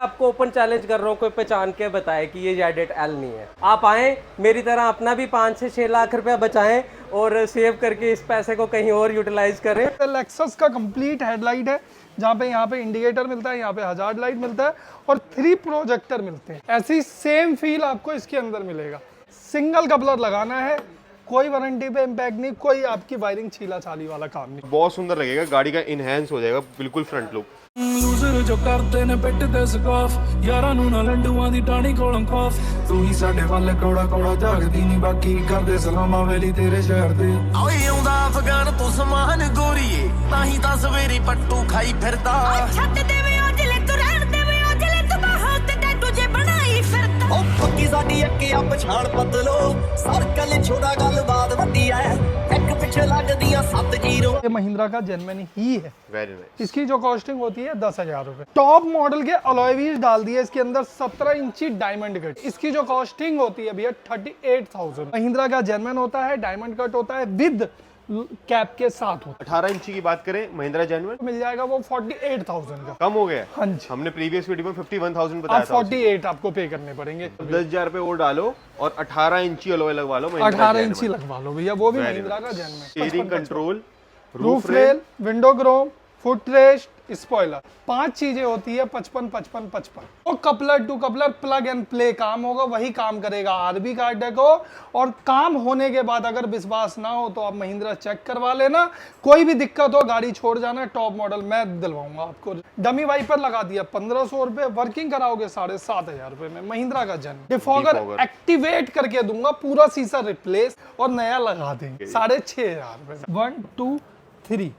आपको open challenge कर रहा हूँ, कोई पहचान के बताए कि ये जेड एल नहीं है। आप आएँ मेरी तरह, अपना भी 5 से 6 लाख रुपया बचाएं और सेव करके इस पैसे को कहीं और यूटिलाइज करें। लेक्सस का कंप्लीट हेडलाइट है, जहाँ पे यहाँ पे इंडिकेटर मिलता है, यहाँ पे हजार्ड लाइट मिलता है और 3 प्रोजेक्टर मिलते हैं। ऐसी सेम फील आपको इसके अंदर मिलेगा। सिंगल कपलर लगाना है, कोई वारंटी पे इम्पैक्ट नहीं, कोई आपकी वायरिंग छीला छाली वाला काम नहीं। बहुत सुंदर लगेगा, गाड़ी का इनहेंस हो जाएगा बिल्कुल फ्रंट लुक। ਲੂਜ਼ਰ ਜੋ ਕਰਦੇ ਨੇ ਪਿੱਟ ਤੇ ਸਕਾਫ, ਯਾਰਾਂ ਨੂੰ ਨਾ ਲੰਡੂਆਂ ਦੀ ਟਾਣੀ ਕੋਲੋਂ ਖੌਫ। ਤੂੰ ਹੀ ਸਾਡੇ ਵੱਲ ਕੌੜਾ ਕੌੜਾ ਜਾਗਦੀ ਨਹੀਂ, ਬਾਕੀ ਕਰਦੇ ਸਲਾਮਾਂ ਵੇਲੀ ਤੇਰੇ ਸ਼ਹਿਰ ਦੇ। ਓਏ ਆਉਂਦਾ ਅਫਗਾਨ ਤੋਂ ਸਮਾਨ ਗੋਰੀਏ, ਤਾਂ ਹੀ ਤਾਂ ਸਵੇਰੇ ਪੱਟੂ ਖਾਈ ਫਿਰਦਾ। ਛੱਡ ਦੇਵੇ ਔਜਲੇ ਤੂੰ, ਰਹਿਣ ਦੇਵੇ ਔਜਲੇ ਤੂੰ, ਬਾਹਾਂ ਤੇ ਟੈਟੂ ਜੇ ਬਣਾਈ ਫਿਰਦਾ। ਓ ਪੱਕੀ ਸਾਡੀ ਅੱਕੇ ਆ ਪਛਾਣ ਬਦਲੋ, ਸਰਕਲ ਛੋੜਾ ਗੱਲਬਾਤ ਵੱਡੀ ਐ, ਇੱਕ ਪਿੱਛੇ ਲੱਗਦੀਆਂ 7 ਜ਼ੀਰੋ। ये महिंद्रा का जेनमेन ही है। Very nice. इसकी जो कॉस्टिंग होती है 10,000 रुपए। टॉप मॉडल के अलॉय व्हील्स डाल दिए इसके अंदर, 17 इंची डायमंड कट। इसकी जो कॉस्टिंग होती है भैया 38,000। महिंद्रा का जेनमेन होता है, डायमंड कट होता है, विद कैप के साथ होता 18 इंची की बात करें महिंद्रा जेन्युइन है। मिल जाएगा वो 48,000 का। कम हो गया। हाँ जी, हमने प्रीवियस वीडियो में 51,000 आप बताया था। 48 आपको पे करने पड़ेंगे। 10,000 रुपए और डालो और 18 इंची अलॉय लगवा लो। 18 इंची लगवा लो भैया, वो भी महिंद्रा का genuine. Steering control, roof rail, window chrome, foot rest, spoiler, 5 चीजें होती है। 55-55-55 तो coupler to coupler plug and play काम होगा, वही काम करेगा आरबी कार्ड डेको। और काम होने के बाद अगर विश्वास ना हो तो आप महिंद्रा चेक करवा लेना, कोई भी दिक्कत हो गाड़ी छोड़ जाना। टॉप मॉडल मैं दिलवाऊंगा आपको। डमी वाइपर लगा दिया 1,500 रुपए, वर्किंग कराओगे 7,500 रुपए में। महिंद्रा का जन डिफॉगर एक्टिवेट करके दूंगा, पूरा शीशा रिप्लेस और नया लगा देंगे 6,500 रुपए। 1 2 3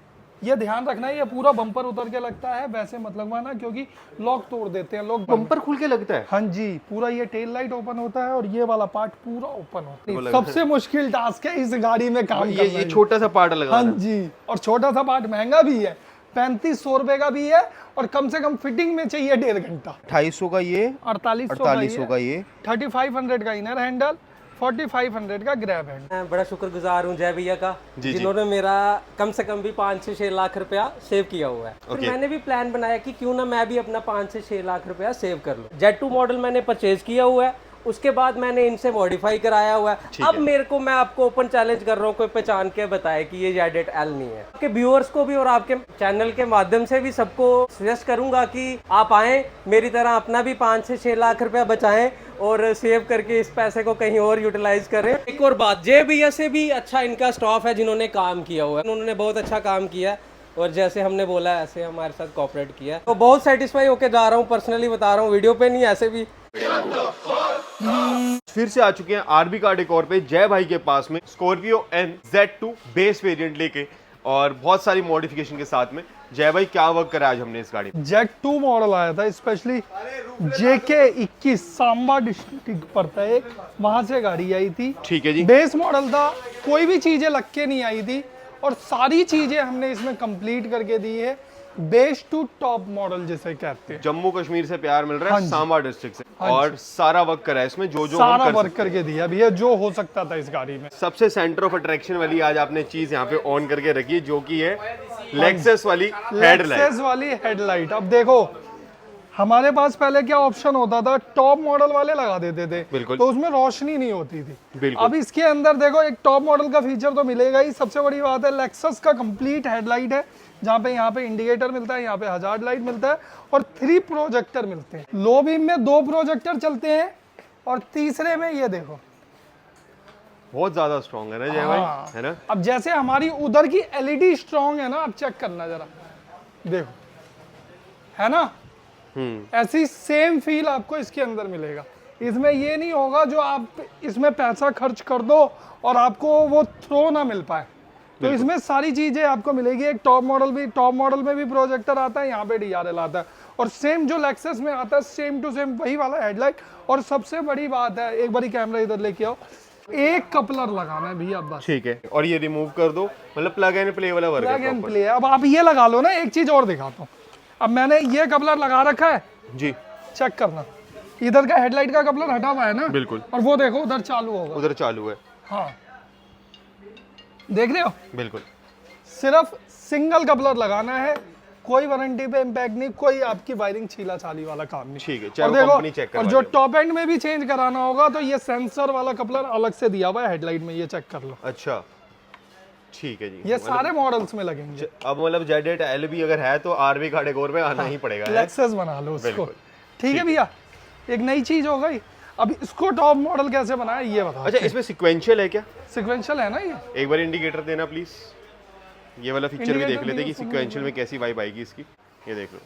ये ध्यान रखना है, ये पूरा बम्पर उतर के लगता है, वैसे मत लगवाना क्योंकि लॉक तोड़ देते हैं लोग। बम्पर खुल के लगता है। हाँ जी, पूरा ये टेल लाइट ओपन होता है और ये वाला पार्ट पूरा ओपन होता है। सबसे मुश्किल टास्क है इस गाड़ी में काम करना। ये छोटा सा पार्ट लगा। हाँ जी, और छोटा सा पार्ट महंगा भी है, 3,500 रुपए का भी है, और कम से कम फिटिंग में चाहिए 1.5 घंटा। 250 का ये, 4800 का ये, 3500 का इनर हैंडल, 4500 का ग्रैब हैंड। मैं बड़ा शुक्रगुजार हूँ जय भैया का, जिन्होंने मेरा कम से कम भी 5 से 6 लाख रुपया सेव किया हुआ है। फिर मैंने भी प्लान बनाया कि क्यों ना मैं भी अपना 5 से 6 लाख रुपया सेव कर लूँ। Z2 मॉडल मैंने परचेज किया हुआ है, उसके बाद मैंने इनसे मॉडिफाई कराया हुआ है। अब मेरे को, मैं आपको ओपन चैलेंज कर रहा हूँ, कोई पहचान के बताए कि ये जेड एल नहीं है। आपके व्यूअर्स को भी और आपके चैनल के माध्यम से भी सबको सजेस्ट करूंगा कि आप आएँ मेरी तरह, अपना भी 5 से 6 लाख रुपया बचाएं और सेव करके इस पैसे को कहीं और यूटिलाइज करें। एक और बात, जय भैया से भी अच्छा इनका स्टाफ है जिन्होंने काम किया हुआ है, उन्होंने बहुत अच्छा काम किया है और जैसे हमने बोला ऐसे हमारे साथ कोऑपरेट किया है, तो बहुत सेटिस्फाई होके जा रहा हूँ। पर्सनली बता रहा हूँ, वीडियो पे नहीं, ऐसे भी। फिर से आ चुके हैं आरबी कार डेकोर पे जय भाई के पास में Scorpio N Z2 base variant लेके और बहुत सारी मॉडिफिकेशन के साथ में। जय भाई क्या वर्क करा आज हमने इस गाड़ी में? Z2 मॉडल आया था, स्पेशली JK21 सांबा डिस्ट्रिक्ट पड़ता है, वहां से गाड़ी आई थी। ठीक है जी। बेस मॉडल था, कोई भी चीजें लग के नहीं आई थी और सारी चीजें हमने इसमें कंप्लीट करके दी है। बेस टू टॉप मॉडल जिसे कहते हैं। जम्मू कश्मीर से प्यार मिल रहा है, सांबा डिस्ट्रिक्ट से, हाँ और सारा वर्क करा है इसमें, जो सारा हम कर वर्क करके दिया भैया, जो हो सकता था इस गाड़ी में। सबसे सेंटर ऑफ अट्रैक्शन वाली आज आपने चीज यहाँ पे ऑन करके रखी है, जो कि है लेक्सस वाली हेडलाइट। लेक्सस वाली हेडलाइट। अब देखो, हमारे पास पहले क्या ऑप्शन होता था, टॉप मॉडल वाले लगा देते थे, बिल्कुल, तो उसमें रोशनी नहीं होती थी। बिल्कुल। अब इसके अंदर देखो, एक टॉप मॉडल का फीचर तो मिलेगा ही। सबसे बड़ी बात है, लेक्सस का कंप्लीट हेडलाइट है, जहाँ पे यहाँ पे इंडिकेटर मिलता है, यहाँ पे हजार्ड लाइट मिलता है और 3 प्रोजेक्टर मिलते हैं। लो बीम में 2 प्रोजेक्टर चलते हैं और तीसरे में ये देखो, बहुत ज्यादा स्ट्रॉन्ग है ना जय भाई, है ना? अब जैसे हमारी उधर की LED स्ट्रॉन्ग है ना, आप चेक करना जरा, देखो, है ना? ऐसी सेम फील आपको इसके अंदर मिलेगा। इसमें ये नहीं होगा जो आप इसमें पैसा खर्च कर दो और आपको वो थ्रो ना मिल पाए, तो इसमें सारी चीजें आपको मिलेगी। एक टॉप मॉडल में भी प्रोजेक्टर आता है, यहाँ पे DRL आता है, और सेम जो लेक्सस में आता है सेम टू सेम वही वाला हेडलाइट। और सबसे बड़ी बात है, एक बारी कैमरा इधर लेके आओ, एक कपलर लगाना है भैया बस। ठीक है, और ये रिमूव कर दो, मतलब प्लग एंड प्ले वाला वर्क है। Plug and play. अब आप ये लगा लो ना, एक चीज और दिखाता हूँ। अब मैंने ये कपलर लगा रखा है जी, चेक करना, इधर का हेडलाइट का कपलर हटा हुआ है ना, बिल्कुल, और वो देखो उधर चालू होगा, उधर चालू है। हाँ, देख रहे हो? बिल्कुल। सिर्फ सिंगल कपलर लगाना है, कोई वारंटी पे इम्पैक्ट नहीं, कोई आपकी वायरिंग छीला छाली वाला काम नहीं। ठीक है, चाहे और वो देखो, कंपनी चेक और जो टॉप एंड में भी चेंज कराना होगा तो ये सेंसर वाला कपलर अलग से दिया हुआ है हेडलाइट में, ये चेक कर लो। अच्छा ठीक है जी, ये सारे मॉडल्स में लगेंगे। अब मतलब Z8L भी अगर है तो आरवी का डेकोर में आना ही पड़ेगा है? लेक्सस बना लो उसको। बिल्कुल। ठीक है भैया, एक नई चीज हो गई। अब इसको टॉप मॉडल कैसे बनाया ये बताओ। अच्छा, इसमें सीक्वेंशियल है क्या? सिक्वेंशियल है ना ये। एक बार इंडिकेटर देना प्लीज, ये वाला फीचर भी देख Indicator लेते हैं कि दिया, सीक्वेंशियल में कैसी वाइब आएगी इसकी। ये देख लो,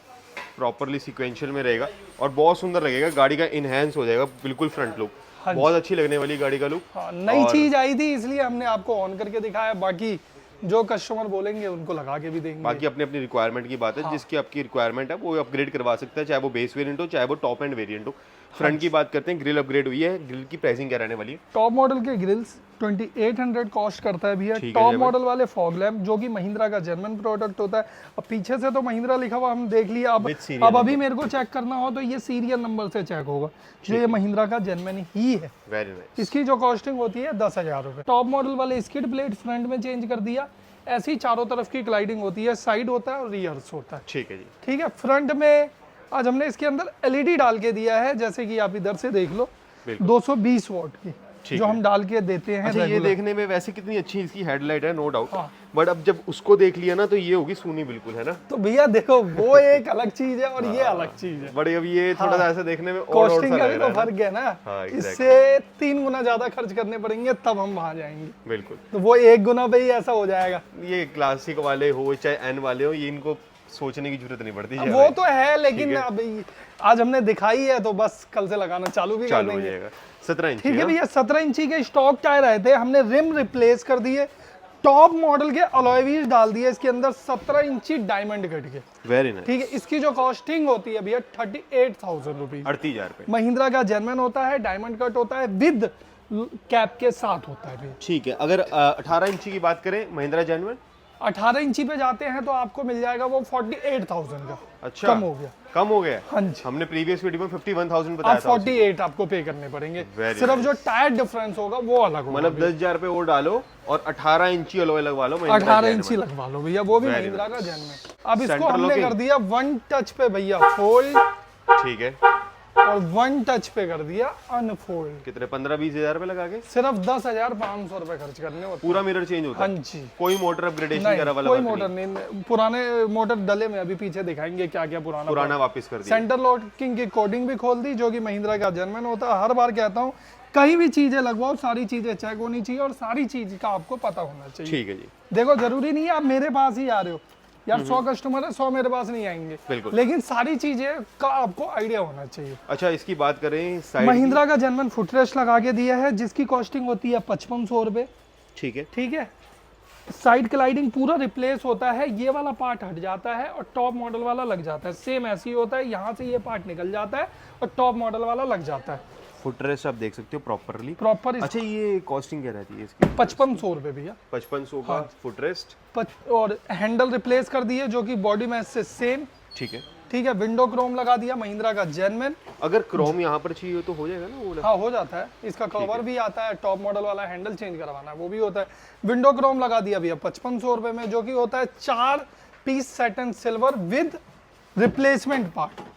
प्रॉपरली सीक्वेंशियल में रहेगा और बहुत सुंदर लगेगा, गाड़ी का इनहेंस हो जाएगा बिल्कुल फ्रंट लुक, बहुत अच्छी लगने वाली गाड़ी का लुक। हाँ, नई चीज आई थी इसलिए हमने आपको ऑन करके दिखाया, बाकी जो कस्टमर बोलेंगे उनको लगा के भी देंगे। बाकी अपनी अपनी रिक्वायरमेंट की बात है, जिसकी आपकी रिक्वायरमेंट है वो अपग्रेड करवा सकता है, चाहे वो बेस वेरिएंट हो चाहे वो टॉप एंड वेरिएंट हो। फ्रंट की बात करते हैं, ग्रिल अपग्रेड हुई है, ग्रिल की प्राइसिंग क्या रहने वाली है? टॉप मॉडल के ग्रिल्स 2800 कॉस्ट करता है भैया। ठीक है टॉप जय मॉडल वाले फॉग लैम्प जो कि महिंद्रा का जर्मन प्रोडक्ट होता है, और पीछे से तो महिंद्रा लिखा हुआ हम देख लिया। अब With serial अब अभी मेरे को चेक करना हो तो ये सीरियल नंबर से चेक होगा, जो ये महिंद्रा का जर्मन ही है। Very nice. इसकी जो कॉस्टिंग होती है 10,000 रुपये। टॉप मॉडल वाले स्किड प्लेट फ्रंट में चेंज कर दिया, ऐसी चारों तरफ की ग्लाइडिंग होती है, साइड होता है और रियर्स होता है। ठीक है जी, ठीक है, फ्रंट में आज हमने इसके अंदर एलईडी डाल के दिया है, जैसे कि आप इधर से देख लो, 220 वॉट की जो हम डाल के देते हैं। अच्छा, ये regular। देखने में वैसे कितनी अच्छी इसकी हेडलाइट है, नो डाउट, हाँ। बट अब जब उसको देख लिया ना तो ये होगी सूनी बिल्कुल, है ना? तो भैया देखो, वो एक अलग चीज है और ये अलग चीज है। बट अब ये थोड़ा सा ऐसा देखने में और कॉस्टिंग सा का लग भी रहा तो है फर्क है ना। हाँ, exactly। इससे 3 गुना ज्यादा खर्च करने पड़ेंगे तब हम वहां जाएंगे, बिल्कुल। तो वो 1 गुना पे ही ऐसा हो जाएगा। ये क्लासिक वाले हो चाहे एन वाले हो, ये इनको सोचने की जरूरत नहीं पड़ती। अब वो तो है, लेकिन अब आज हमने दिखाई है तो बस कल से लगाना चालू भी कर चालू हो देंगे। जाएगा। 17 इंच ठीक है भैया, 17 इंची के स्टॉक टायर आए थे, हमने रिम रिप्लेस कर दिए, टॉप मॉडल के अलॉय व्हील्स डाल दिए इसके अंदर, 17 इंची डायमंड कट के। Very nice. ठीक है, इसकी जो कॉस्टिंग होती है भैया 38,000 रुपीज। 38,000 रुपए। महिंद्रा का जर्मन होता है, डायमंड कट होता है, विद कैप के साथ होता है भैया। ठीक है, अगर 18 इंची की बात करें महिंद्रा जेन्युइन, 18 इंची पे जाते हैं तो आपको मिल जाएगा वो 48,000 का। अच्छा कम हो गया। कम हो गया। हाँ जी, हमने प्रीवियस वीडियो में 51,000 अब बताया था। 48 आपको पे करने पड़ेंगे। Very सिर्फ nice। जो टायर डिफरेंस होगा वो अलग होगा। मतलब 10,000 रुपए और डालो और 18 इंची अलॉय लगवा लो। 18 इंची लगवा लो भैया, वो भी Very महिंद्रा का जर्मन। अब इसको Center हमने locking। कर दिया 1 टच पे भैया फोल्ड, ठीक है, और 1 टच पे कर दिया अनफोल्ड। कितने 15-20,000 रुपए लगा के सिर्फ 10,500 रुपए खर्च करने होते हैं। पूरा मिरर चेंज होता हाँ है? जी, कोई मोटर अपग्रेडेशन नहीं करा वाला कोई बात मोटर नहीं, पुराने मोटर डले में अभी पीछे दिखाएंगे क्या क्या पुराना वापस कर दिया। सेंटर लॉकिंग की कोडिंग भी खोल दी, जो कि महिंद्रा का जर्मन होता है। हर बार कहता हूँ, कहीं भी चीजें लगवाओ, सारी चीजें चेक होनी चाहिए और सारी चीज का आपको पता होना चाहिए। ठीक है जी, देखो, जरूरी नहीं है आप मेरे पास ही आ रहे हो यार, 100 कस्टमर है, 100 मेरे पास नहीं आएंगे, बिल्कुल। लेकिन सारी चीजें का आपको आइडिया होना चाहिए। अच्छा इसकी बात करें साइड महिंद्रा का जर्मन फुटरेस्ट लगा के दिया है, जिसकी कॉस्टिंग होती है 5500 रुपए। ठीक है, ठीक है, साइड क्लाइडिंग पूरा रिप्लेस होता है, ये वाला पार्ट हट जाता है और टॉप मॉडल वाला लग जाता है। सेम ऐसे ही होता है, यहाँ से ये पार्ट निकल जाता है और टॉप मॉडल वाला लग जाता है फुटरेस्ट आप देख सकते हो प्रॉपरली। प्रॉपर। अच्छा ये कॉस्टिंग क्या रहती है इसकी? 5500 रुपए भैया। 5500 का फुटरेस्ट। और हैंडल रिप्लेस कर दिए, जो कि बॉडी में से सेम। ठीक है, ठीक है, विंडो क्रोम लगा दिया महिंद्रा का जर्मन। अगर क्रोम यहाँ पर चाहिए तो हो जाएगा ना वो? हाँ, हो जाता है, इसका कवर भी आता है। टॉप मॉडल वाला हैंडल चेंज करवाना है वो भी होता है। विंडो क्रोम लगा दिया भैया 5500 रुपए में, जो कि होता है 4 piece satin silver with replacement part,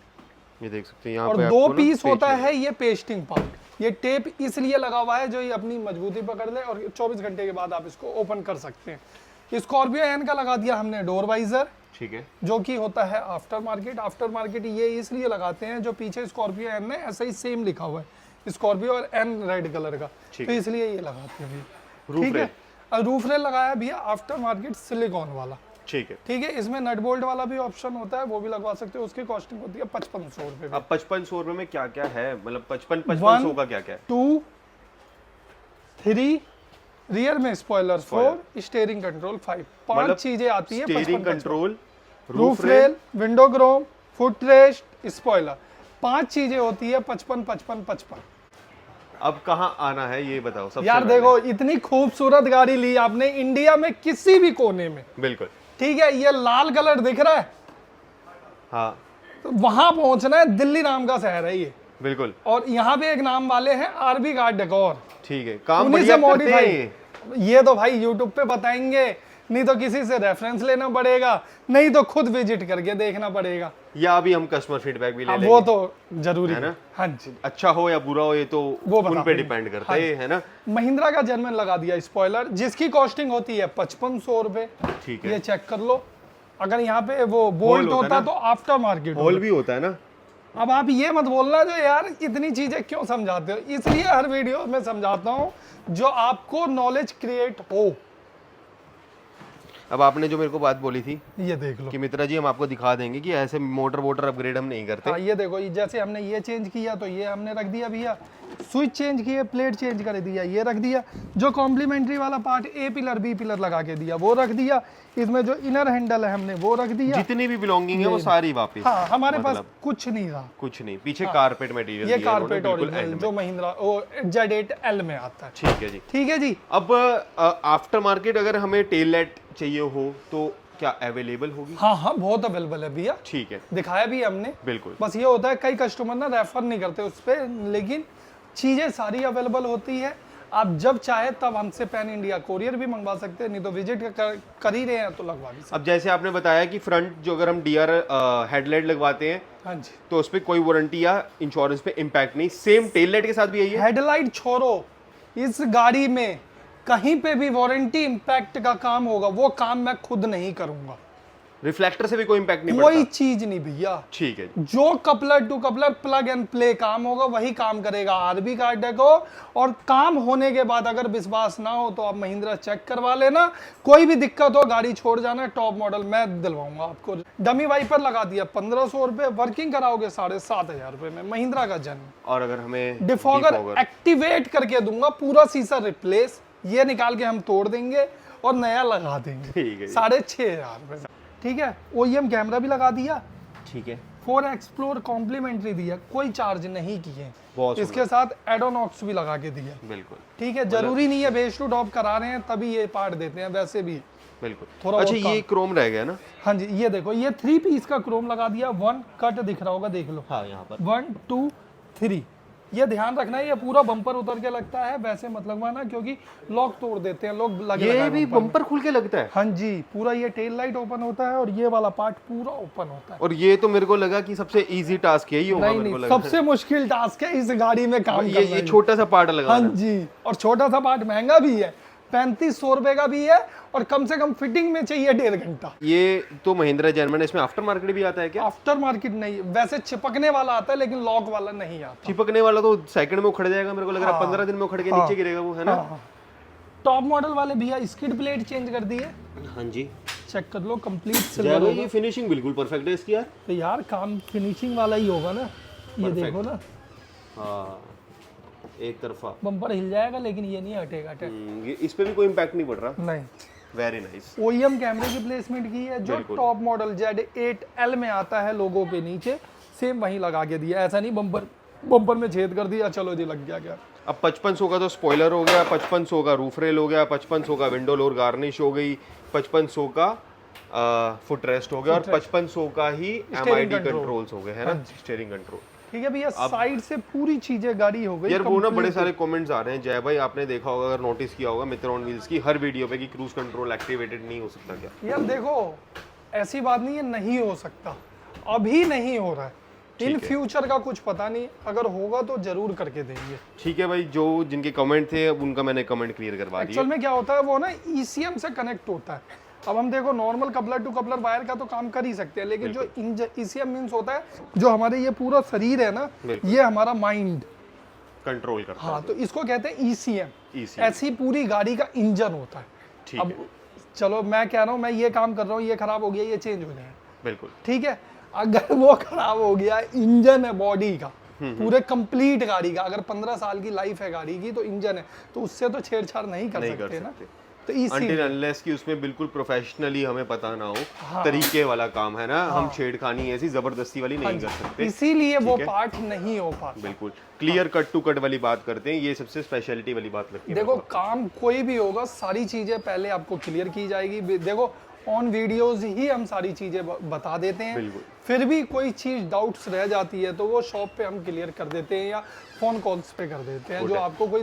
ये देख सकते हैं यहाँ और पे 2 आपको ना पीस पेज होता मिलेगा। है ये पेस्टिंग पार्ट। ये टेप इसलिए लगा हुआ है जो ये अपनी मजबूती पकड़ ले, और 24 घंटे के बाद आप इसको ओपन कर सकते हैं। स्कॉर्पियो एन का लगा दिया हमने डोर वाइजर, ठीक है, जो कि होता है आफ्टर मार्केट। आफ्टर मार्केट ये इसलिए लगाते हैं, जो पीछे स्कॉर्पियो एन में ऐसा ही सेम लिखा हुआ है, स्कॉर्पियो और एन रेड कलर का, तो इसलिए ये लगाते हैं भैया। ठीक है, और रूफ रेल लगाया भैया आफ्टर मार्केट सिलिकॉन वाला। ठीक है। ठीक है, इसमें नट बोल्ट वाला भी ऑप्शन होता है, वो भी लगवा सकते हो। उसकी कॉस्टिंग होती है 5500 रुपए। अब 5500 रुपए में क्या क्या है, मतलब 5500 का क्या क्या है? 2, 3, रियर में स्पॉइलर 4, स्टीयरिंग कंट्रोल 5, 5 चीजें आती है। Steering control, roof rail, window chrome, foot rest, spoiler, 5 चीजें होती है। 55, 55, 55। अब कहाँ आना है ये बताओ सबसे यार पहले। देखो, इतनी खूबसूरत गाड़ी ली आपने इंडिया में किसी भी कोने में। बिल्कुल। ठीक है, ये लाल कलर दिख रहा है, हाँ तो वहां पहुंचना है। दिल्ली नाम का शहर है ये, बिल्कुल। और यहाँ पे एक नाम वाले हैं आरबी कार डेकोर, ठीक है, काम उन्हीं बढ़िया से करते हैं मॉडिफाई। ये तो भाई यूट्यूब पे बताएंगे, नहीं तो किसी से रेफरेंस लेना पड़ेगा, नहीं तो खुद विजिट करके देखना पड़ेगा, या अभी हम कस्टमर फीडबैक भी ले अब लेंगे, वो तो जरूरी है है ना? हाँ जी। अच्छा हो या बुरा हो ये तो वो उन बता पे देंगे। डिपेंड करता हाँ है, जी। है ना? महिंद्रा का जर्मन लगा दिया स्पॉइलर, जिसकी कॉस्टिंग होती है 5500 रुपए। ठीक है। ये चेक कर लो, अगर यहाँ पे वो बोल्ट होता है होता ना? तो आफ्टर मार्केट होल भी होता है ना? अब आप ये मत बोलना जो यार इतनी चीजें क्यों समझाते हो, इसलिए हर वीडियो में समझाता हूँ जो आपको नॉलेज क्रिएट हो। अब आपने जो मेरे को बात बोली थी ये देख लो, कि मित्रा जी हम आपको दिखा देंगे कि ऐसे मोटर वोटर अपग्रेड हम नहीं करते। हाँ ये देखो, ये जैसे हमने ये चेंज किया तो ये हमने रख दिया भैया, स्विच चेंज किए, प्लेट चेंज कर दिया, ये रख दिया, जो कॉम्प्लीमेंट्री वाला part A pillar B pillar लगा के दिया वो रख दिया, इसमें जो इनर हैंडल है हमने वो रख दिया। जितनी भी बिलोंगिंग है वो सारी वापस। हाँ हमारे पास मतलब कुछ नहीं रहा, कुछ नहीं, पीछे कारपेट मटेरियल ये कारपेट ओरिजिनल जो महिंद्रा Z8L में आता है। ठीक है जी। ठीक है जी। अब आफ्टर मार्केट अगर हमें टेल लाइट चाहिए हो तो क्या अवेलेबल होगी? हाँ हाँ बहुत अवेलेबल है भैया, ठीक है, दिखाया भी हमने। बिल्कुल। बस ये होता है कई कस्टमर ना रेफर नहीं करते उस पर, लेकिन चीज़ें सारी अवेलेबल होती है। आप जब चाहे तब हमसे पैन इंडिया कोरियर भी मंगवा सकते हैं, नहीं तो विजिट कर ही रहे हैं तो लगवा भी सकते अब जैसे आपने बताया कि फ्रंट जो अगर हम डीआर हेडलाइट लगवाते हैं हैं। हाँ जी, तो उस पर कोई वारंटी या इंश्योरेंस पे इम्पैक्ट नहीं, सेम टेल लाइट के साथ भी यही है? हेडलाइट छोड़ो, इस गाड़ी में कहीं पे भी वारंटी इंपैक्ट का काम होगा वो काम मैं खुद नहीं करूंगा, रिफ्लेक्टर से भी कोई इम्पैक्ट नहीं कोई पड़ता? चीज नहीं भैया। ठीक है जी। जो coupler to coupler plug and play काम होगा वही काम करेगा आरबी कार्ड को। और काम होने के बाद अगर विश्वास ना हो तो आप महिंद्रा चेक करवा लेना, कोई भी दिक्कत हो गाड़ी छोड़ जाना, टॉप मॉडल मैं दिलवाऊंगा आपको। डमी वाइपर लगा दिया 1500 रुपए, वर्किंग कराओगे 7500 रुपए में, महिंद्रा का जन्म। और अगर हमें डिफॉगर एक्टिवेट करके दूंगा, पूरा शीशा रिप्लेस, ये निकाल के हम तोड़ देंगे और नया लगा देंगे, ठीक है जी। 6500 रुपए। ठीक है, OEM कैमरा भी लगा दिया, ठीक है, 4 एक्सप्लोर कॉम्प्लीमेंट्री दिया, कोई चार्ज नहीं किए, बहुत इसके साथ एडोनॉक्स भी लगा के दिया। बिल्कुल ठीक है, जरूरी नहीं है बेस टू टॉप करा रहे हैं तभी ये पार्ट देते हैं, वैसे भी बिल्कुल। थोड़ा अच्छा बहुत ये क्रोम रह गया ना? हाँ जी, ये देखो ये 3 पीस का क्रोम लगा दिया, 1 कट दिख रहा होगा, देख लो। हाँ यहाँ पर 1 2 3, ये ध्यान रखना है, ये पूरा बम्पर उतर के लगता है, वैसे मत लगवाना क्योंकि लॉक तोड़ देते हैं लोग लगे ये लगाए भी बम्पर में। बम्पर खुल के लगता है? हाँ जी, पूरा ये टेल लाइट ओपन होता है और ये वाला पार्ट पूरा ओपन होता है। और ये तो मेरे को लगा कि सबसे इजी टास्क यही होगा, नहीं मेरे को नहीं, लगा। सबसे मुश्किल टास्क है इस गाड़ी में काम करना। ये छोटा सा पार्ट लगा। हाँ जी, और छोटा सा पार्ट महंगा भी है, 3500 रुपए का भी है, और कम से कम फिटिंग में चाहिए 1.5 घंटा। ये तो महिंद्रा जर्मन, इसमें आफ्टर मार्केट भी आता है क्या? आफ्टर मार्केट नहीं, वैसे चिपकने वाला आता है लेकिन लॉक वाला नहीं आता। चिपकने वाला तो सेकंड में उखड़ जाएगा, मेरे को लग रहा है 15 दिन में उखड़ के नीचे गिरेगा वो, है ना? टॉप मॉडल वाले भैया स्किड प्लेट चेंज कर दी है, हाँ जी। चेक कर लो, कंप्लीट सिल्वर होगा। ये फिनिशिंग बिल्कुल परफेक्ट है इसकी यार। तो यार काम फिनिशिंग वाला ही होगा ना, ये देखो ना, हाँ एक तरफा। बम्पर हिल जाएगा लेकिन ये नहीं हटेगा। ये इस पे भी कोई इम्पैक्ट नहीं पड़ रहा। नहीं, वेरी नाइस। OEM कैमरे की प्लेसमेंट की है, जो बिल्कुल। टॉप मॉडल Z8L में आता है लोगों के नीचे, सेम वहीं लगा के दिया, ऐसा नहीं बम्पर में छेद कर दिया चलो जी लग गया क्या। अब 5500 का तो स्पॉइलर हो गया, 5500 का रूफ रेल हो गया, 5500 का विंडो लोर गार्निश हो गई, 5500 का फुट रेस्ट हो गया, और 5500 का ही MID कंट्रोल्स हो गए, है ना? Steering control. ठीक है भैया, साइड से पूरी चीजें गाड़ी हो गई यार वो ना complete। बड़े सारे कमेंट्स आ रहे हैं, जय भाई आपने देखा होगा, अगर नोटिस किया होगा मित्र ऑन व्हील्स की हर वीडियो पे कि क्रूज कंट्रोल एक्टिवेटेड नहीं हो सकता क्या? यार देखो, ऐसी बात नहीं है नहीं हो सकता, अभी नहीं हो रहा है, इन फ्यूचर का कुछ पता नहीं, अगर होगा तो जरूर करके देंगे। ठीक है भाई, जो जिनके कमेंट थे अब उनका मैंने कमेंट क्लियर करवा दिया। एक्चुअल में क्या होता है वो ना ECM से कनेक्ट होता है। अब हम देखो normal coupler to coupler wire का तो काम कर ही सकते हैं, लेकिन जो ECM मींस होता है जो हमारे ये पूरा शरीर है ना, ये हमारा माइंड कंट्रोल करता हाँ, तो इसको कहते हैं ECM। ECM। ऐसी पूरी गाड़ी का इंजन होता है। ठीक अब है, चलो मैं कह रहा हूँ मैं ये काम कर रहा हूँ, ये खराब हो गया, ये चेंज हो जाए, बिल्कुल। ठीक है। अगर वो खराब हो गया, इंजन है बॉडी का पूरे कंप्लीट गाड़ी का, अगर 15 साल की लाइफ है गाड़ी की तो इंजन है, तो उससे तो छेड़छाड़ नहीं कर सकते ना, तो Until unless कि उसमें बिल्कुल प्रोफेशनली हमें पता ना हो तरीके वाला काम है ना, हम छेड़खानी ऐसी जबरदस्ती वाली नहीं कर सकते, इसीलिए वो पार्ट नहीं हो पाता। बिल्कुल क्लियर कट टू कट वाली बात करते हैं, ये सबसे स्पेशलिटी वाली बात लगती है। देखो काम कोई भी होगा, सारी चीजें पहले आपको क्लियर की जाएगी। देखो ऑन वीडियोस ही हम सारी चीजें बता देते हैं, बिल्कुल। फिर भी कोई चीज डाउट्स रह जाती है तो वो शॉप पे हम क्लियर कर देते हैं या फोन कॉल्स पे कर देते हैं, जो आपको कोई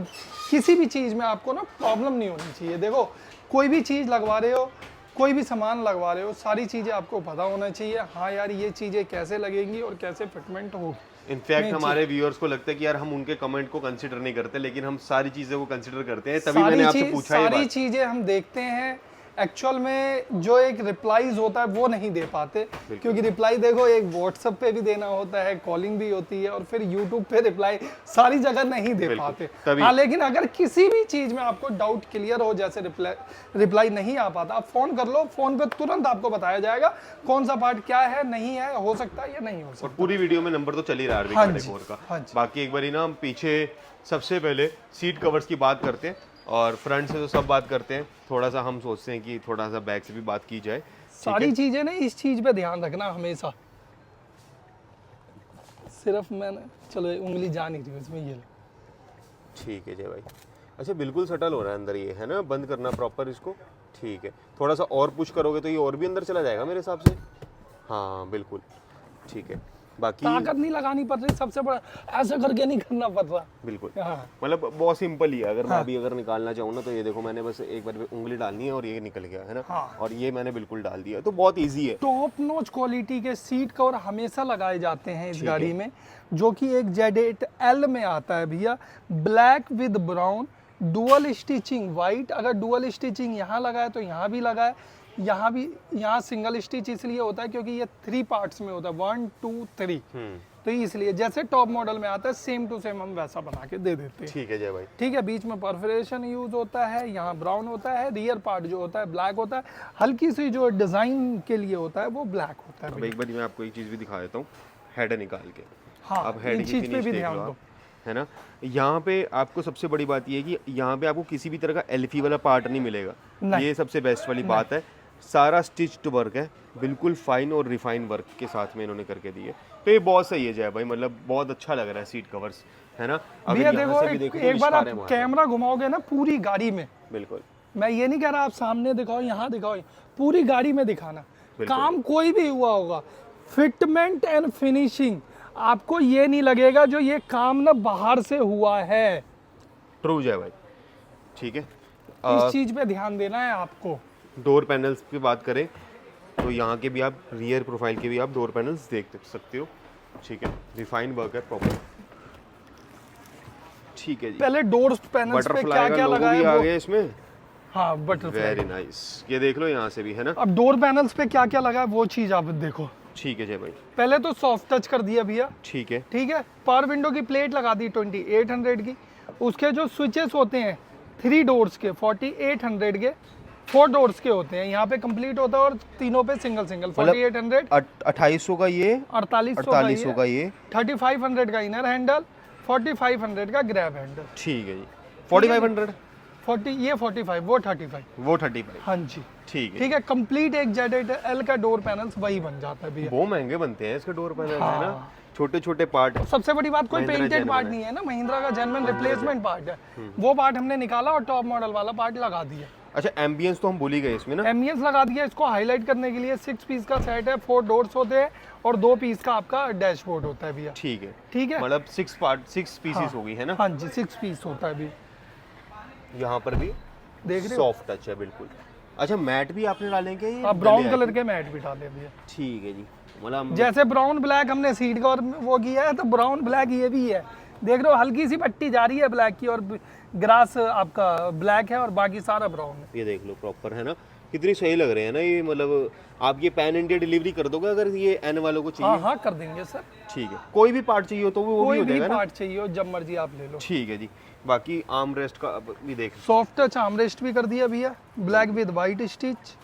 किसी भी चीज में आपको ना प्रॉब्लम नहीं होनी चाहिए। देखो कोई भी चीज लगवा रहे हो, कोई भी सामान लगवा रहे हो सारी चीज़ें आपको पता होना चाहिए, हाँ यार ये चीज़ें कैसे लगेंगी और कैसे फिटमेंट होगी। इनफैक्ट हमारे व्यूअर्स को लगता है कि यार हम उनके कमेंट को कंसीडर नहीं करते, लेकिन हम सारी चीज़ें को कंसीडर करते हैं, तभी मैंने आपसे पूछा ये सारी बात। चीज़ें हम देखते हैं। एक्चुअल में जो एक रिप्लाईज होता है वो नहीं दे पाते, क्योंकि रिप्लाई देखो एक व्हाट्सएप पे भी देना होता है, कॉलिंग भी होती है और फिर यूट्यूब पे रिप्लाई सारी जगह नहीं दे पाते। हाँ, लेकिन अगर किसी भी चीज़ में आपको डाउट क्लियर हो, जैसे रिप्लाई नहीं आ पाता, आप फ़ोन कर लो, फ़ोन पे तुरंत आपको बताया जाएगा कौन सा पार्ट क्या है, नहीं है, हो सकता है या नहीं हो सकता। और पूरी वीडियो में नंबर तो चल ही रहा है हाँ आरबी जी, का। हाँ जी। बाकी एक बारी ना हम पीछे सबसे पहले सीट कवर्स की बात करते हैं, और फ्रंट से तो सब बात करते हैं, थोड़ा सा हम सोचते हैं कि थोड़ा सा बैक से भी बात की जाए। सारी चीजें ना इस चीज पे ध्यान रखना हमेशा। सिर्फ मैंने चलो उंगली जा नहीं रही इसमें, ये लो। ठीक है जय भाई। अच्छा बिल्कुल सेटल हो रहा है अंदर, ये है ना, बंद करना प्रॉपर इसको। ठीक है, थोड़ा सा और पुश करोगे तो ये और भी अंदर चला जाएगा मेरे हिसाब से। हाँ बिल्कुल ठीक है। बाकी ताकत नहीं लगानी पड़ रही, सबसे बड़ा ऐसे करके नहीं करना पड़ रहा। बिल्कुल हाँ। मतलब बहुत सिंपल ही है। अगर मैं भी अगर निकालना चाहूँ ना तो ये देखो, मैंने बस एक बार उंगली डालनी है और ये निकल गया है ना। हाँ। और ये मैंने बिल्कुल डाल दिया, तो बहुत ईजी है। टॉप नॉच क्वालिटी के सीट कवर हमेशा लगाए जाते हैं इस गाड़ी में, जो कि एक Z8L में आता है भैया, black with brown, dual stitching white. अगर डुअल स्टिचिंग यहाँ लगा है तो यहाँ भी लगा है, यहाँ भी, यहाँ सिंगल स्टिच इसलिए होता है क्योंकि ये 3 पार्ट्स में होता है, 1 2 3, तो इसलिए जैसे टॉप मॉडल में आता है सेम टू सेम हम वैसा बना के दे देते हैं। ठीक है जय भाई। ठीक है, बीच में परफोरेशन यूज होता है, यहाँ ब्राउन होता है, रियर पार्ट जो होता है ब्लैक होता है, हल्की सी जो डिजाइन के लिए होता है वो ब्लैक होता है। अब एक बार मैं आपको एक चीज भी दिखा देता हूँ, हेड निकाल के। हाँ, अब हेड इन की चीज पे फिनिश भी देख ध्यान लो दो। आप, है ना। यहाँ पे आपको सबसे बड़ी बात ये है कि यहाँ पे आपको किसी भी तरह का एल्फी वाला पार्ट नहीं मिलेगा। ये सबसे बेस्ट वाली बात है। सारा स्टिच्ड वर्क है, बिल्कुल फाइन और रिफाइन वर्क के साथ में इन्होंने करके दिए, तो ये बहुत सही है जय भाई। मतलब बहुत अच्छा लग रहा है सीट कवर्स, है ना। भैया देखो, एक बार आप कैमरा घुमाओगे ना पूरी गाड़ी में, बिल्कुल, मैं ये नहीं कह रहा आप सामने दिखाओ, यहाँ दिखाओ, पूरी गाड़ी में दिखाना, काम कोई भी हुआ होगा, फिटमेंट एंड फिनिशिंग आपको ये नहीं लगेगा जो ये काम ना बाहर से हुआ है। ट्रू जय भाई। ठीक है, इस चीज पे ध्यान देना है आपको। डोर पैनल्स की बात करें तो यहाँ के भी आप, रियर प्रोफाइल के भी आप डोर पैनल्स देख सकते हो। ठीक है, रिफाइन वर्क है प्रॉपर। ठीक है जी। पहले डोर पैनल्स पे क्या क्या लगा है आ गया इसमें। हाँ, बटरफ्लाई, वेरी नाइस। ये देख लो यहाँ से भी, है ना। अब डोर पैनल्स पे क्या क्या लगा है वो चीज आप देखो। ठीक है जय भाई। पहले तो सॉफ्ट टच कर दिया भैया। ठीक है, ठीक है, पावर विंडो की प्लेट लगा दी 2800 की। उसके जो स्विचेस होते हैं 3 डोर्स के 4800 के, 4 डोर्स के होते हैं, यहाँ पे कंप्लीट होता है, और तीनों पे सिंगल 4800, 2800 का ये, 4800 का ये, 3500 का इनर हैंडल, 4500 का ग्रैब हैंडल। ठीक है जी। 4500, 40 ये 45, वो 35, वो 35। हाँ जी। ठीक है, ठीक है, कंप्लीट एक Z8L का डोर पैनल्स वही बन जाता है भैया। वो महंगे बनते हैं इसके डोर पैनल, है ना। छोटे छोटे पार्ट। सबसे बड़ी बात, कोई महिंद्रा पेंटेड genuine पार्ट है। नहीं है ना, महिंद्रा का जेन्युइन रिप्लेसमेंट पार्ट है, वो पार्ट हमने निकाला और टॉप मॉडल वाला पार्ट लगा दिया। अच्छा, एम्बियंस तो हम भूल ही गए इसमें ना। एम्बियंस लगा दिया, इसको हाईलाइट करने के लिए। 6 पीस का सेट है, 4 डोर्स होते हैं और 2 पीस का आपका डैशबोर्ड होता है भैया। ठीक है, ठीक है, मतलब 6 पीसेस हो गई, है ना। हाँ जी, 6 पीस होता है भी। यहाँ पर भी देख रहे हो, सॉफ्ट टच है बिल्कुल। अच्छा, मैट भी आपने डालेंगे ये? आप ब्राउन कलर के मैट भी डाले भैया। ठीक है जी। मतलब जैसे ब्राउन ब्लैक हमने सीट का और वो किया है, तो ब्राउन ब्लैक ये भी है। देख रहे हो, हल्की सी पट्टी जा रही है ब्लैक की, और ग्रास आपका ब्लैक है और बाकी सारा ब्राउन है। ये देख लो प्रॉपर, है ना। कितनी सही लग रहे हैं ना ये। मतलब आप ये पैन इंडिया डिलीवरी कर दोगे अगर ये एन वालों को चाहिए? हाँ हाँ, कर देंगे सर। ठीक है, कोई भी पार्ट चाहिए हो तो वो भी कोई हो भी जाएगा ना। पार्ट चाहिए हो जब मर्जी आप ले लो। ठीक है जी। बाकी आर्म रेस्ट का भी देख। सॉफ्ट टच आर्मरेस्ट भी कर दिया भैया, ब्लैक विद वाइट स्टिच।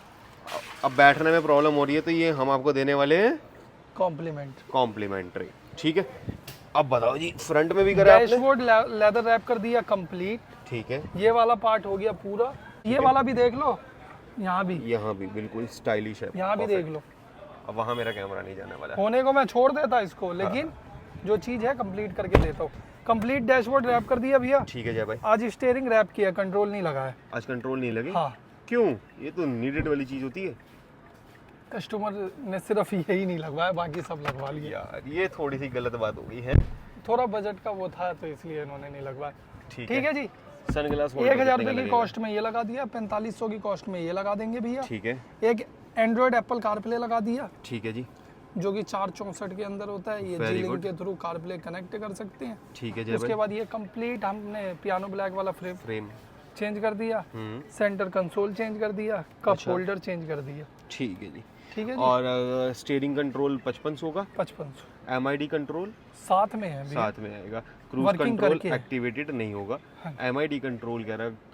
अब बैठने में प्रॉब्लम हो रही है तो ये हम आपको देने वाले हैं कॉम्प्लीमेंट, कॉम्प्लीमेंट्री। ठीक है, अब बताओ जी, फ्रंट में भी करा आपने? डैशबोर्ड लेदर रैप कर दिया कंप्लीट। ठीक है, ये वाला पार्ट हो गया पूरा। ये वाला भी देख लो, यहाँ भी बिल्कुल स्टाइलिश है। यहाँ भी देख लो। अब वहाँ मेरा कैमरा नहीं जाने वाला है। होने को मैं छोड़ देता इसको, लेकिन जो चीज़ है कंप्लीट करके देता हूँ। कंप्लीट डैशबोर्ड रैप कर दिया भैया। ठीक है जय भाई। आज स्टीयरिंग रैप किया, कंट्रोल नहीं लगा है। आज कंट्रोल नहीं लगे? हाँ, क्यों? ये तो नीडेड वाली चीज होती है। कस्टमर ने सिर्फ यही नहीं लगवाया, बाकी सब लगवा लिया। यार ये थोड़ी सी गलत बात हो गई है। थोड़ा बजट का वो था तो इसलिए इन्होंने नहीं लगवाया। ठीक है जी। सनग्लास 1000 रुपए की कॉस्ट में ये लगा दिया, 4500 की कॉस्ट में ये लगा देंगे भैया। ठीक है, एक एंड्रॉयड एप्पल कारप्ले लगा दिया, ठीक है जी, जो कि 464 के अंदर होता है। ये Very जी लिंक good. के थ्रू कारप्ले कनेक्ट कर सकते हैं। ठीक है जी उसके भाई। बाद ये कंप्लीट हमने पियानो ब्लैक वाला फ्रेम फ्रेम, चेंज कर दिया, सेंटर कंसोल चेंज कर दिया, कप होल्डर चेंज कर दिया। ठीक है जी। ठीक है जी। और स्टीयरिंग कंट्रोल 5500 का, 5500 MID कंट्रोल साथ में है भैया। साथ में आएगा, क्रूज Working कंट्रोल करके है। एक्टिवेटेड नहीं होगा, MID कंट्रोल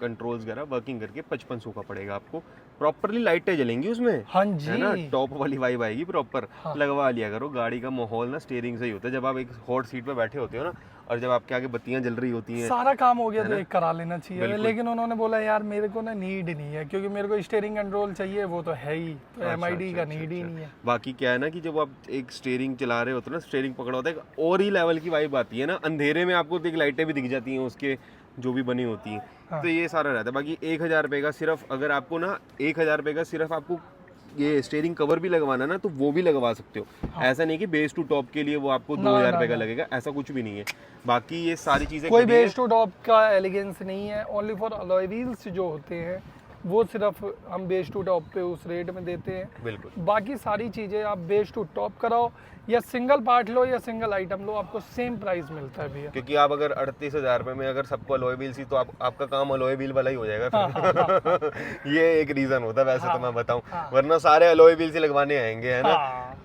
कंट्रोल्स वगैरह वर्किंग करके 5500 का पड़ेगा आपको। प्रॉपरली लाइटें जलेंगी उसमें, हाँ है ना, जी। टॉप वाली वाइब आएगी प्रॉपर। लगवा लिया करो, गाड़ी का माहौल ना स्टीयरिंग से ही होता है। जब आप एक हॉट सीट पे बैठे होते हो ना, और जब आपके आगे बत्तियां जल रही होती हैं, सारा काम हो गया तो एक करा लेना चाहिए, लेकिन उन्होंने बोला यार मेरे को ना नीड नहीं है, क्योंकि मेरे को स्टीयरिंग कंट्रोल चाहिए, वो तो है ही, तो MID का नीड ही नहीं है। बाकी क्या है ना कि जब आप एक स्टीयरिंग चला रहे होते हो ना, स्टीयरिंग पकड़ा होता है, एक और ही लेवल की वाइब आती है ना। अंधेरे में आपको एक लाइटें भी दिख जाती हैं उसके जो भी बनी होती हैं, तो ये सारा रहता है। बाकी 1000 रुपये का सिर्फ, अगर आपको ना 1000 रुपये का सिर्फ आपको ये स्टीयरिंग कवर भी लगवाना ना, तो वो भी लगवा सकते हो। ऐसा नहीं कि बेस टू टॉप के लिए वो आपको 2000 रुपये का लगेगा, ऐसा कुछ भी नहीं है। बाकी ये सारी चीजें कोई बेस टू टॉप का एलिगेंस नहीं है, ओनली फॉर अलॉय व्हील्स जो होते हैं वो सिर्फ हम बेस टू टॉप पे उस रेट में देते हैं। बिल्कुल। बाकी सारी चीज़ें आप बेस टू टॉप कराओ या सिंगल पार्ट लो या सिंगल आइटम लो, आपको सेम प्राइस मिलता है भैया। क्योंकि आप अगर 38,000 रुपये में अगर सबको अलॉय व्हील सी, तो आपका काम अलॉय व्हील वाला ही हो जाएगा फिर। ये एक रीजन होता है वैसे तो मैं बताऊं, वरना सारे अलॉय व्हील से लगवाने आएंगे, है ना।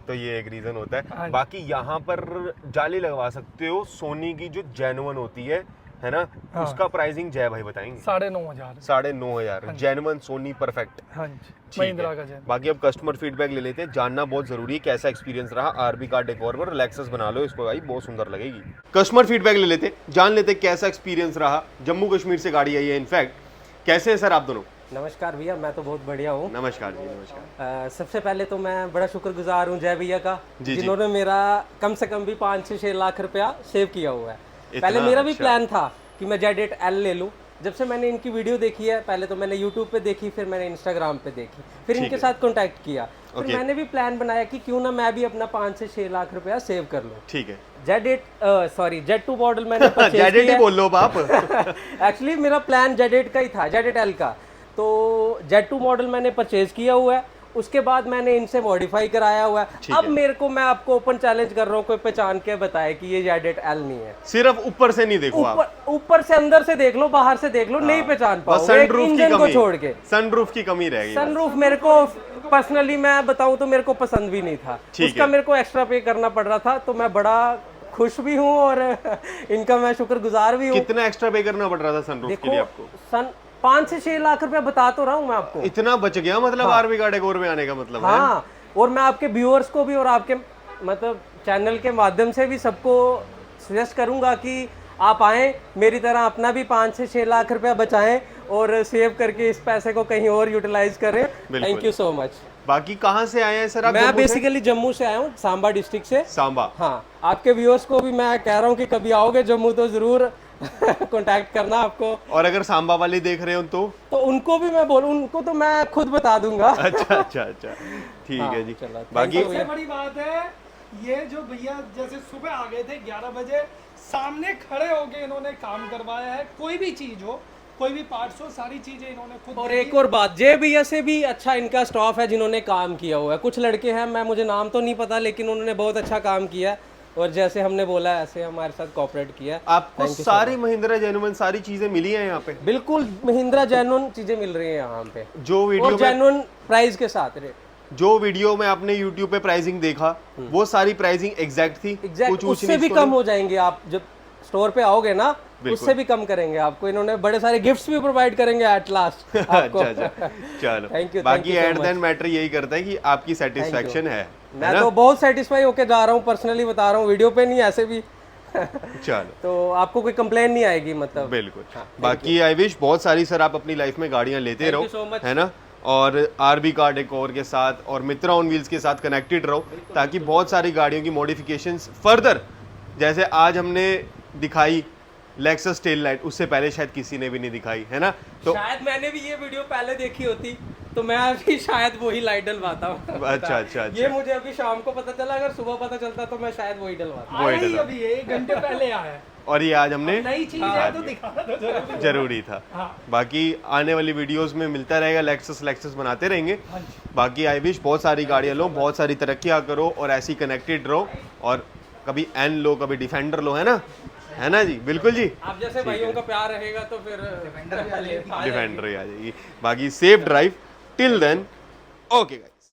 तो ये एक रीजन होता है। बाकी यहाँ पर जाली लगवा सकते हो सोनी की, जो जेन्युइन होती है ना, उसका प्राइसिंग जय भाई बताएंगे। 9,500। 9,500 जेन्युइन सोनी परफेक्ट। हाँ जी, महिंद्रा का जेन। बाकी अब कस्टमर फीडबैक ले लेते हैं, जानना बहुत जरूरी है कैसा एक्सपीरियंस रहा आरबी कार डेकोर पर। लेक्सस बना लो इसको भाई, बहुत सुंदर लगेगी। कस्टमर फीडबैक ले लेते हैं, जान लेते हैं कैसा एक्सपीरियंस रहा। जम्मू कश्मीर से गाड़ी आई है इनफैक्ट। कैसे हैं सर आप दोनों? नमस्कार भैया, मैं तो बहुत बढ़िया हूँ। नमस्कार जी, नमस्कार। सबसे पहले तो मैं बड़ा शुक्रगुजार हूँ जय भैया का, जिन्होंने मेरा कम से कम भी 5 से 6 लाख रुपया सेव किया हुआ है। पहले मेरा भी प्लान था कि मैं Z8L ले लूँ। जब से मैंने इनकी वीडियो देखी है, पहले तो मैंने YouTube पे देखी, फिर मैंने Instagram पे देखी, फिर इनके साथ कांटेक्ट किया, फिर मैंने भी प्लान बनाया कि क्यों ना मैं भी अपना 5 से 6 लाख रुपया सेव कर लूँ। ठीक है। Z2 मॉडल मैंने परचेज Z8 किया। ही बोल लो आप। एक्चुअली मेरा प्लान Z8 का ही था, Z8L का। तो Z2 मॉडल मैंने परचेज किया हुआ है, उसके बाद मैंने इनसे मॉडिफाई कराया हुआ है। अब मेरे को, मैं आपको ओपन चैलेंज कर रहा हूँ, कोई पहचान के बताए कि ये Z8L नहीं है। सिर्फ ऊपर से नहीं देखो आप, ऊपर से अंदर से देख लो, बाहर से देख लो, नहीं पहचान पाओगे इंजन को छोड़ के। सनरूफ की कमी रहेगी। सनरूफ मेरे को पर्सनली मैं बताऊं तो मेरे को पसंद भी नहीं था, उसका मेरे को एक्स्ट्रा पे करना पड़ रहा था। तो मैं बड़ा खुश भी हूँ और इनका मैं शुक्रगुजार भी हूँ। कितना एक्स्ट्रा पे करना पड़ रहा था सनरूफ के लिए आपको? 5 से 6 लाख रुपया बता तो रहा हूँ मैं आपको। इतना बच गया मतलब आरबी कार डेकोर में आने का मतलब है। हाँ, और मैं आपके व्यूअर्स को भी और आपके मतलब चैनल के माध्यम से भी सबको सजेस्ट करूंगा कि आप आएँ, मेरी तरह अपना भी 5 से 6 लाख रुपया बचाएं और सेव करके इस पैसे को कहीं और यूटिलाइज करें। Thank you so much. बाकी कहाँ से आए हैं सर आप? मैं बेसिकली जम्मू से आया हूँ, सांबा डिस्ट्रिक्ट से। सांबा। हाँ, आपके व्यूअर्स को भी मैं कह रहा हूँ कि कभी आओगे जम्मू तो जरूर कांटेक्ट करना आपको। और अगर सांबा वाले देख रहे हो तो उनको भी मैं बोलूँ, उनको तो मैं खुद बता दूंगा। अच्छा अच्छा अच्छा, ठीक है जी। बाकी सबसे बड़ी बात है ये जो भैया जैसे सुबह आ गए थे 11 बजे, सामने खड़े होके इन्होंने काम करवाया है। कोई भी चीज हो, कोई भी पार्ट्स हो, सारी चीजें इन्होंने खुद। और एक और बात, जय भैया से भी अच्छा इनका स्टाफ है जिन्होंने काम किया हुआ है। कुछ लड़के हैं, मैं मुझे नाम तो नहीं पता, लेकिन उन्होंने बहुत अच्छा काम किया है और जैसे हमने बोला ऐसे हमारे साथ कोऑपरेट किया। आपको सारी महिंद्रा जेन्युइन सारी चीजें मिली हैं यहाँ पे? बिल्कुल महिंद्रा जेन्युइन चीजें मिल रही हैं यहाँ पे, जो वीडियो और जेन्युइन प्राइस के साथ। जो वीडियो में आपने YouTube पे प्राइसिंग देखा, वो सारी प्राइसिंग एग्जैक्ट थी। कुछ उससे भी कम हो जाएंगे, आप जब स्टोर पे आओगे ना उससे भी कम करेंगे आपको। इन्होंने बड़े सारे गिफ्ट्स भी प्रोवाइड करेंगे एट लास्ट आपको। अच्छा, चलो थैंक यू। बाकी एट द एंड मैटर यही करता है कि आपकी सेटिस्फेक्शन है। मैं तो बहुत सेटिस्फाई होके जा रहा हूँ, पर्सनली बता रहा हूँ, वीडियो पे नहीं, ऐसे भी। चलो, तो आपको कोई कंप्लेन नहीं आएगी मतलब। बिल्कुल। बाकी आई विश बहुत सारी सर आप अपनी लाइफ में गाड़ियां लेते रहो, है ना, और आरबी कार डेकोर के साथ और मित्रा ऑन व्हील्स के साथ कनेक्टेड रहो, ताकि बहुत सारी गाड़ियों की मॉडिफिकेशंस फर्दर, जैसे आज हमने दिखाई लेक्सस टेल लाइट, उससे पहले शायद किसी ने भी नहीं दिखाई, है ना। तो शायद मैंने भी ये वीडियो पहले देखी होती तो मैं अभी शायद वही लाइट डलवाता हूँ। अच्छा। ये मुझे अभी शाम को पता चला, अगर सुबह पता चलता तो मैं शायद वही डलवाता। अभी 1 घंटे पहले आया है। और ये आज हमने नई चीज है तो दिखाना तो जरूरी। जरूरी था। बाकी आने वाली वीडियोस में मिलता रहेगा, लेक्सस बनाते रहेंगे। बाकी आई विश बहुत सारी गाड़ियाँ लो, बहुत सारी तरक्कियाँ करो और ऐसी कनेक्टेड रहो, और कभी एन लो कभी डिफेंडर लो, है ना जी? बिल्कुल जी, आप जैसे भाइयों का प्यार रहेगा तो फिर डिफेंडर ही आ जाएगी। बाकी safe drive till then, okay guys.